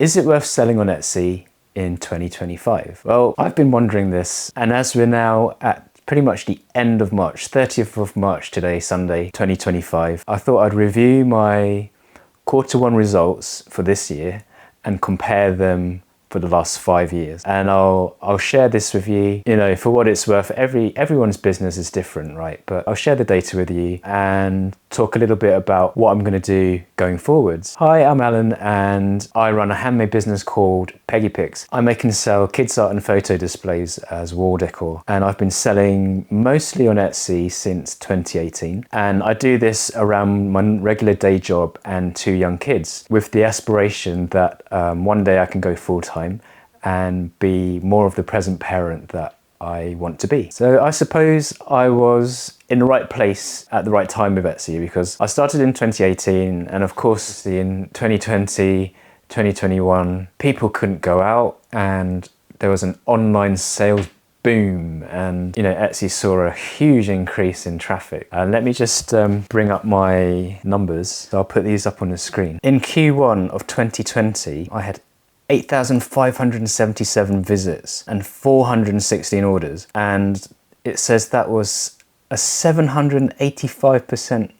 Is it worth selling on Etsy in 2025? Well, I've been wondering this, and as we're now at pretty much the end of March, 30th of March today, Sunday, 2025, I thought I'd review my Q1 results for this year and compare them for the last 5 years. And I'll share this with you, for what it's worth. Everyone's business is different, right? But I'll share the data with you and talk a little bit about what I'm going to do going forwards. Hi, I'm Alan, and I run a handmade business called Peggy Picks. I make and sell kids art and photo displays as wall decor, and I've been selling mostly on Etsy since 2018. And I do this around my regular day job and 2 young kids, with the aspiration that one day I can go full-time and be more of the present parent that I want to be. So I suppose I was in the right place at the right time with Etsy, because I started in 2018, and of course in 2020, 2021, people couldn't go out and there was an online sales boom, and Etsy saw a huge increase in traffic. Let me just bring up my numbers. So I'll put these up on the screen. In Q1 of 2020, I had 8,577 visits and 416 orders, and it says that was a 785%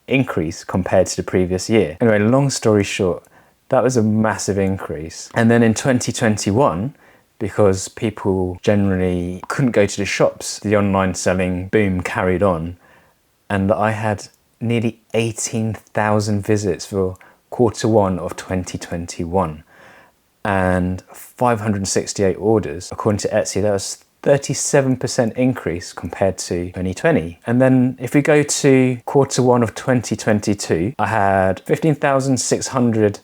increase compared to the previous year. Anyway, long story short, that was a massive increase. And then in 2021, because people generally couldn't go to the shops, the online selling boom carried on, and I had nearly 18,000 visits for Q1 of 2021. And 568 orders. According to Etsy, that was 37% increase compared to 2020. And then if we go to Q1 of 2022, I had 15,600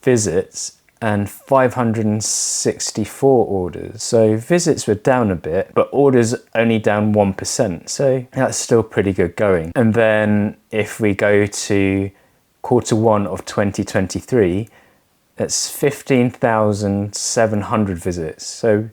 visits and 564 orders. So visits were down a bit, but orders only down 1%. So that's still pretty good going. And then if we go to Q1 of 2023, that's 15,700 visits. So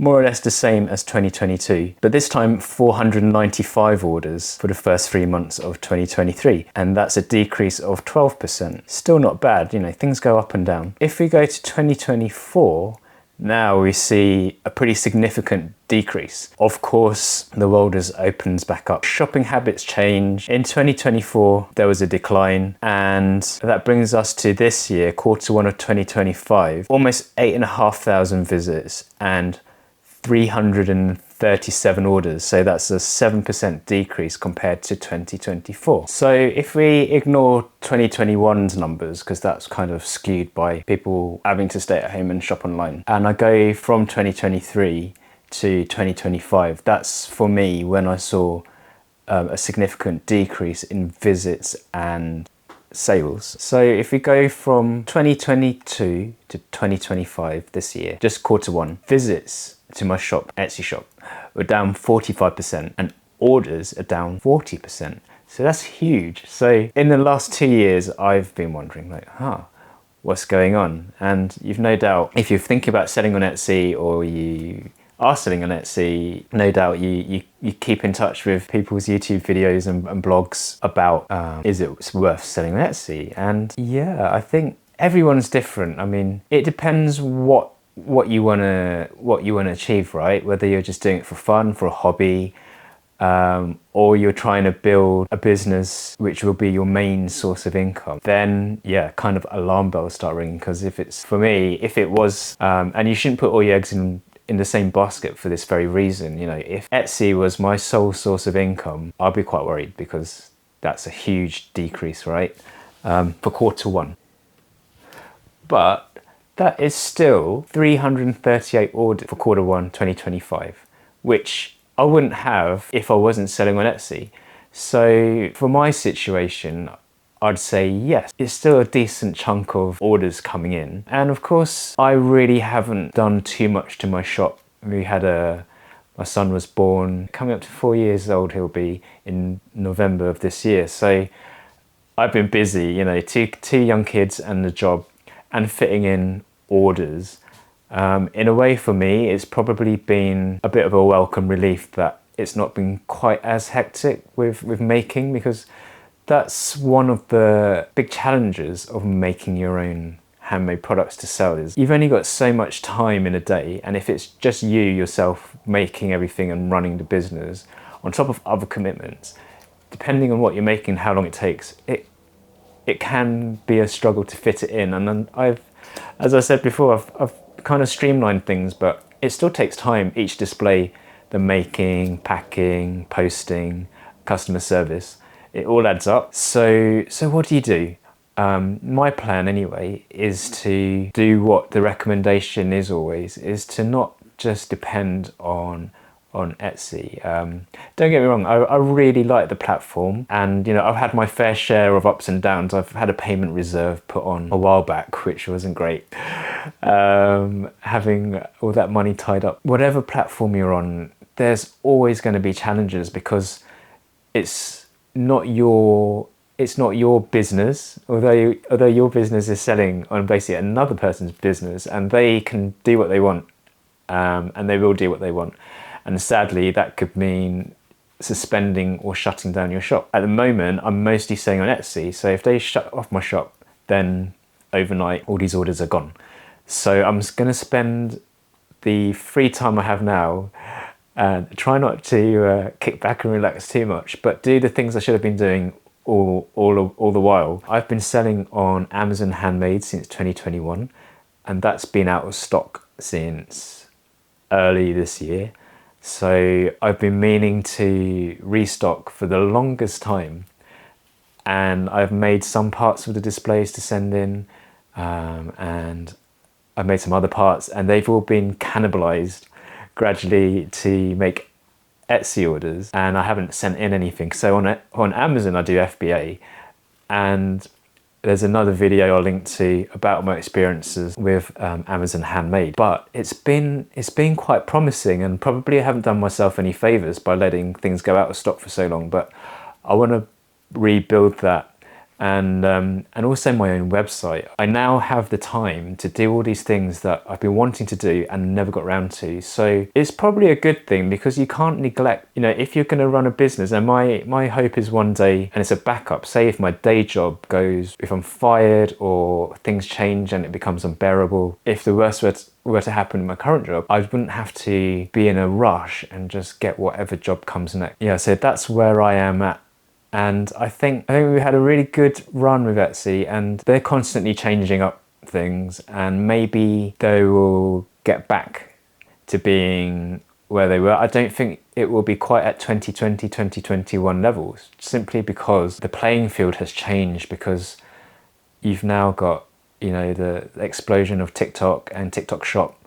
more or less the same as 2022, but this time 495 orders for the first 3 months of 2023. And that's a decrease of 12%. Still not bad, things go up and down. If we go to 2024, now we see a pretty significant decrease. Of course, the world has opens back up. Shopping habits change. In 2024, there was a decline, and that brings us to this year, Q1 of 2025, almost 8,500 visits and 337 orders. So that's a 7% decrease compared to 2024. So if we ignore 2021's numbers, because that's kind of skewed by people having to stay at home and shop online, and I go from 2023 to 2025, that's for me when I saw a significant decrease in visits and sales. So if we go from 2022 to 2025 this year, just Q1, visits to my shop, Etsy shop, were down 45% and orders are down 40%. So that's huge. So in the last 2 years, I've been wondering what's going on? And you've no doubt, if you're thinking about selling on Etsy or you are selling on Etsy, no doubt you keep in touch with people's YouTube videos and blogs about is it worth selling on Etsy? And yeah, I think everyone's different. I mean, it depends what you wanna achieve, right? Whether you're just doing it for fun, for a hobby, or you're trying to build a business which will be your main source of income, then yeah, kind of alarm bells start ringing. Because if it was, and you shouldn't put all your eggs in the same basket for this very reason. If Etsy was my sole source of income, I'd be quite worried, because that's a huge decrease, right? For Q1. But that is still 338 orders for Q1 2025, which I wouldn't have if I wasn't selling on Etsy. So for my situation, I'd say yes, it's still a decent chunk of orders coming in. And of course, I really haven't done too much to my shop. My son was born, coming up to 4 years old he'll be in November of this year. So I've been busy, two young kids and the job, and fitting in orders. In a way, for me, it's probably been a bit of a welcome relief that it's not been quite as hectic with making, because that's one of the big challenges of making your own handmade products to sell is you've only got so much time in a day, and if it's just you yourself making everything and running the business on top of other commitments, depending on what you're making, how long it takes, it can be a struggle to fit it in. And then as I said before, I've kind of streamlined things, but it still takes time. Each display, the making, packing, posting, customer service, it all adds up. So what do? My plan anyway is to do what the recommendation is always, is to not just depend on Etsy. Don't get me wrong, I really like the platform, and I've had my fair share of ups and downs. I've had a payment reserve put on a while back, which wasn't great. Having all that money tied up. Whatever platform you're on, there's always going to be challenges, because it's not your business, although your business is selling on basically another person's business, and they can do what they want, and they will do what they want. And sadly, that could mean suspending or shutting down your shop. At the moment, I'm mostly selling on Etsy, so if they shut off my shop, then overnight all these orders are gone. So I'm going to spend the free time I have now and try not to kick back and relax too much, but do the things I should have been doing all the while. I've been selling on Amazon Handmade since 2021, and that's been out of stock since early this year. So I've been meaning to restock for the longest time, and I've made some parts of the displays to send in, and I've made some other parts, and they've all been cannibalized gradually to make Etsy orders, and I haven't sent in anything. So on Amazon I do FBA, and there's another video I'll link to about my experiences with Amazon Handmade. But it's been quite promising, and probably I haven't done myself any favors by letting things go out of stock for so long. But I want to rebuild that, and also my own website. I now have the time to do all these things that I've been wanting to do and never got around to. So it's probably a good thing, because you can't neglect, if you're going to run a business. And my hope is one day, and it's a backup, say if my day job goes, if I'm fired or things change and it becomes unbearable, if the worst were to happen in my current job, I wouldn't have to be in a rush and just get whatever job comes next. Yeah, so that's where I am at. And I think we had a really good run with Etsy, and they're constantly changing up things, and maybe they will get back to being where they were. I don't think it will be quite at 2020, 2021 levels, simply because the playing field has changed, because you've now got, the explosion of TikTok and TikTok Shop,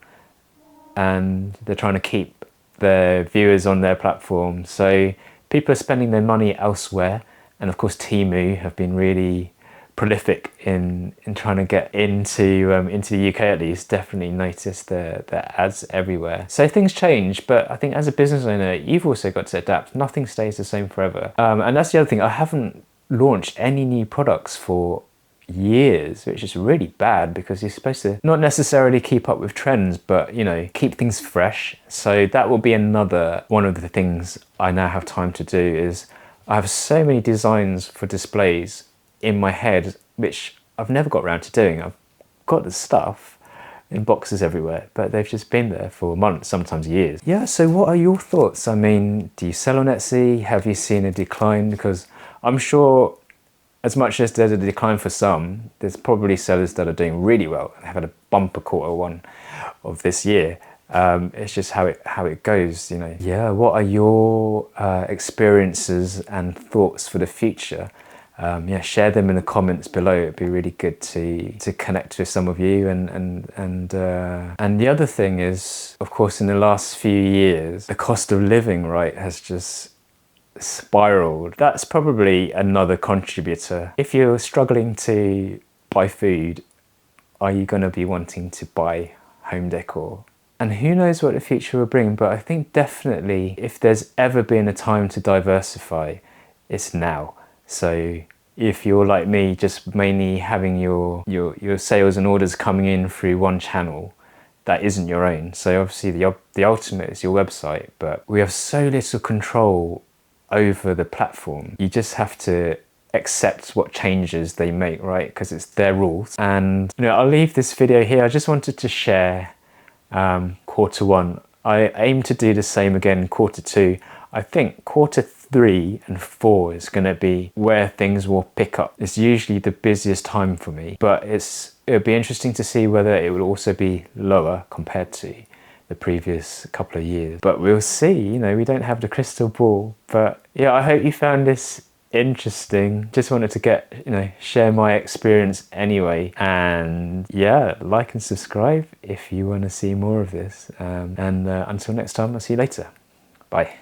and they're trying to keep their viewers on their platform. So people are spending their money elsewhere, and of course Temu have been really prolific in trying to get into the UK at least. Definitely noticed their ads everywhere. So things change, but I think as a business owner, you've also got to adapt. Nothing stays the same forever. And that's the other thing. I haven't launched any new products for years, which is really bad, because you're supposed to not necessarily keep up with trends, but keep things fresh. So that will be another one of the things I now have time to do. Is I have so many designs for displays in my head which I've never got around to doing. I've got the stuff in boxes everywhere, but they've just been there for months, sometimes years. Yeah, so what are your thoughts? I mean, do you sell on Etsy? Have you seen a decline? Because I'm sure, as much as there's a decline for some, there's probably sellers that are doing really well and have had a bumper quarter one of this year. It's just how it goes, Yeah, what are your experiences and thoughts for the future? Yeah, share them in the comments below. It'd be really good to connect with some of you. And the other thing is, of course, in the last few years, the cost of living, right, has just spiraled. That's probably another contributor. If you're struggling to buy food, are you going to be wanting to buy home decor? And who knows what the future will bring, but I think definitely if there's ever been a time to diversify, it's now. So if you're like me, just mainly having your sales and orders coming in through one channel that isn't your own. So obviously the ultimate is your website, but we have so little control over the platform. You just have to accept what changes they make, right? Because it's their rules. And I'll leave this video here. I just wanted to share quarter one. I aim to do the same again in quarter two. I think quarter 3 and 4 is going to be where things will pick up. It's usually the busiest time for me, but it'll be interesting to see whether it will also be lower compared to the previous couple of years. But we'll see, we don't have the crystal ball. But yeah, I hope you found this interesting. Just wanted to share my experience anyway. And yeah, like and subscribe if you want to see more of this. And until next time, I'll see you later. Bye.